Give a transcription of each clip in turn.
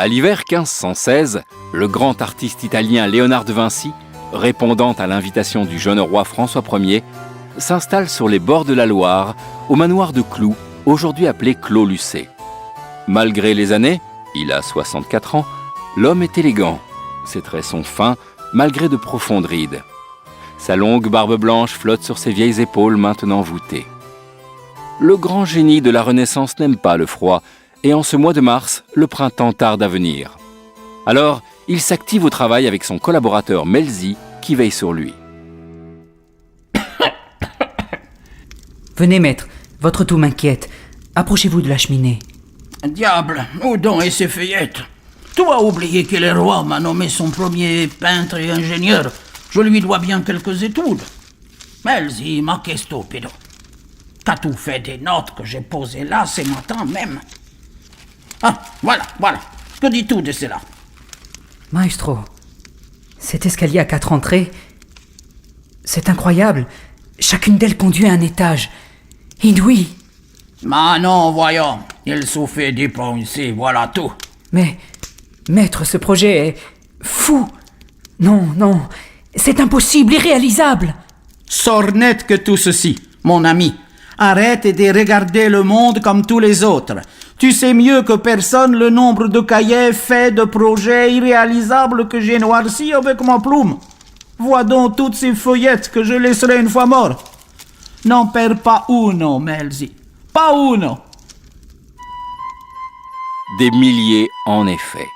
À l'hiver 1516, le grand artiste italien Léonard de Vinci, répondant à l'invitation du jeune roi François Ier, s'installe sur les bords de la Loire, au manoir de Cloux, aujourd'hui appelé Clos Lucé. Malgré les années, il a 64 ans, l'homme est élégant. Ses traits sont fins, malgré de profondes rides. Sa longue barbe blanche flotte sur ses vieilles épaules maintenant voûtées. Le grand génie de la Renaissance n'aime pas le froid, et en ce mois de mars, le printemps tarde à venir. Alors, il s'active au travail avec son collaborateur Melzi, qui veille sur lui. Venez, maître, votre toux m'inquiète. Approchez-vous de la cheminée. Diable, où donc est ces feuillettes? Tu as oublié que le roi m'a nommé son premier peintre et ingénieur. Je lui dois bien quelques études. Melzi, ma che stupido. T'as-tu fait des notes que j'ai posées là ce matin même? Ah, voilà. Que dis-tu de cela? Maestro, cet escalier à 4 entrées, c'est incroyable. Chacune d'elles conduit à un étage. Inouï. Mais non, voyons. Il suffit d'y penser, voilà tout. Mais, maître, ce projet est fou. Non, c'est impossible, irréalisable. Sors net que tout ceci, mon ami. Arrête de regarder le monde comme tous les autres. Tu sais mieux que personne le nombre de cahiers faits de projets irréalisables que j'ai noircis avec ma plume. Vois donc toutes ces feuillettes que je laisserai une fois mort. N'en perds pas uno, Melzi. Pas uno. Des milliers, en effet.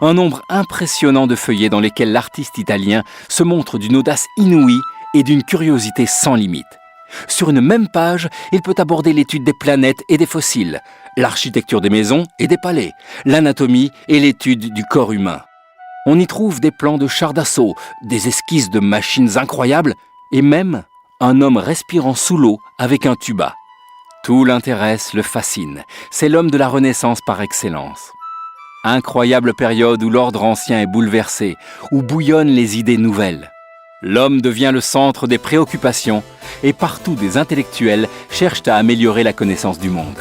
Un nombre impressionnant de feuillets dans lesquels l'artiste italien se montre d'une audace inouïe et d'une curiosité sans limite. Sur une même page, il peut aborder l'étude des planètes et des fossiles, l'architecture des maisons et des palais, l'anatomie et l'étude du corps humain. On y trouve des plans de chars d'assaut, des esquisses de machines incroyables et même un homme respirant sous l'eau avec un tuba. Tout l'intéresse, le fascine. C'est l'homme de la Renaissance par excellence. Incroyable période où l'ordre ancien est bouleversé, où bouillonnent les idées nouvelles. L'homme devient le centre des préoccupations et partout des intellectuels cherchent à améliorer la connaissance du monde.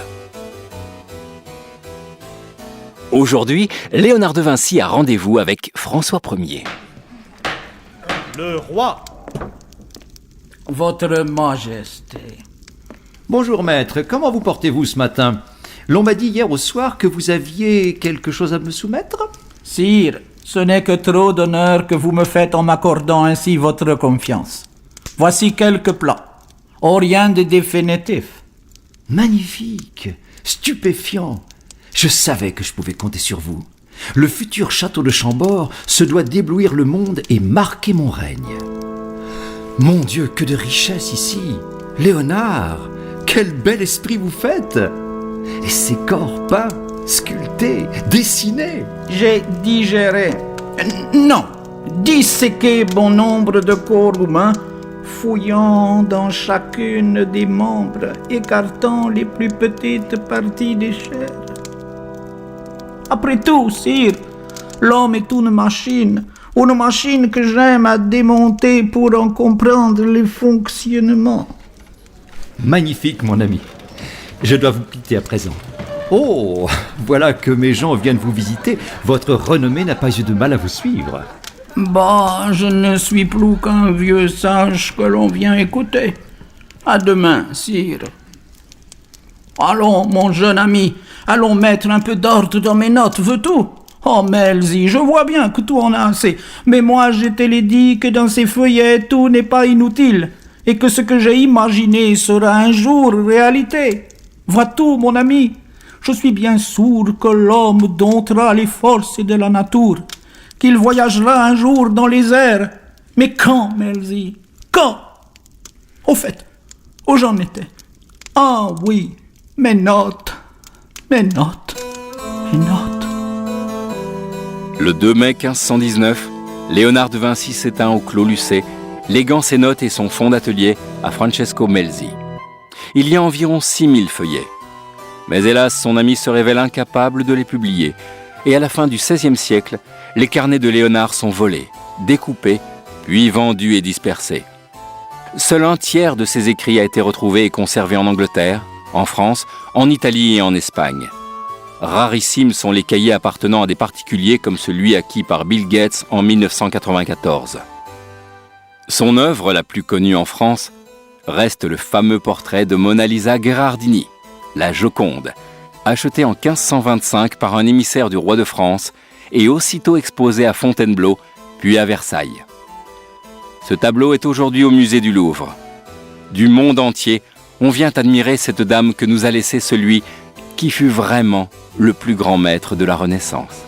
Aujourd'hui, Léonard de Vinci a rendez-vous avec François Ier. Le roi. Votre Majesté. Bonjour maître, comment vous portez-vous ce matin? L'on m'a dit hier au soir que vous aviez quelque chose à me soumettre? Sire, ce n'est que trop d'honneur que vous me faites en m'accordant ainsi votre confiance. Voici quelques plats. Oh, rien de définitif. Magnifique, stupéfiant. Je savais que je pouvais compter sur vous. Le futur château de Chambord se doit d'éblouir le monde et marquer mon règne. Mon Dieu, que de richesse ici! Léonard, quel bel esprit vous faites! Et ces corps peints, sculptés, dessinés! J'ai digéré, non, disséqué bon nombre de corps humains, fouillant dans chacune des membres, écartant les plus petites parties des chairs. Après tout, sire, l'homme est une machine que j'aime à démonter pour en comprendre les fonctionnements. Magnifique, mon ami. Je dois vous quitter à présent. Oh, voilà que mes gens viennent vous visiter. Votre renommée n'a pas eu de mal à vous suivre. Bah, je ne suis plus qu'un vieux sage que l'on vient écouter. À demain, sire. Allons, mon jeune ami, allons mettre un peu d'ordre dans mes notes, veux-tu? Oh, Melzi, je vois bien que tu en as assez, mais moi je te l'ai dit que dans ces feuillets tout n'est pas inutile, et que ce que j'ai imaginé sera un jour réalité. Vois-tu, mon ami, je suis bien sûr que l'homme domptera les forces de la nature, qu'il voyagera un jour dans les airs. Mais quand, Melzi? Quand? Au fait, où j'en étais? Ah oui, mes notes. Le 2 mai 1519, Léonard de Vinci s'éteint au Clos Lucé, léguant ses notes et son fonds d'atelier à Francesco Melzi. Il y a environ 6000 feuillets. Mais hélas, son ami se révèle incapable de les publier. Et à la fin du XVIe siècle, les carnets de Léonard sont volés, découpés, puis vendus et dispersés. Seul un tiers de ses écrits a été retrouvé et conservé en Angleterre, en France, en Italie et en Espagne. Rarissimes sont les cahiers appartenant à des particuliers comme celui acquis par Bill Gates en 1994. Son œuvre la plus connue en France reste le fameux portrait de Mona Lisa Gherardini, la Joconde, acheté en 1525 par un émissaire du roi de France et aussitôt exposé à Fontainebleau, puis à Versailles. Ce tableau est aujourd'hui au musée du Louvre. Du monde entier, on vient admirer cette dame que nous a laissé celui qui fut vraiment le plus grand maître de la Renaissance.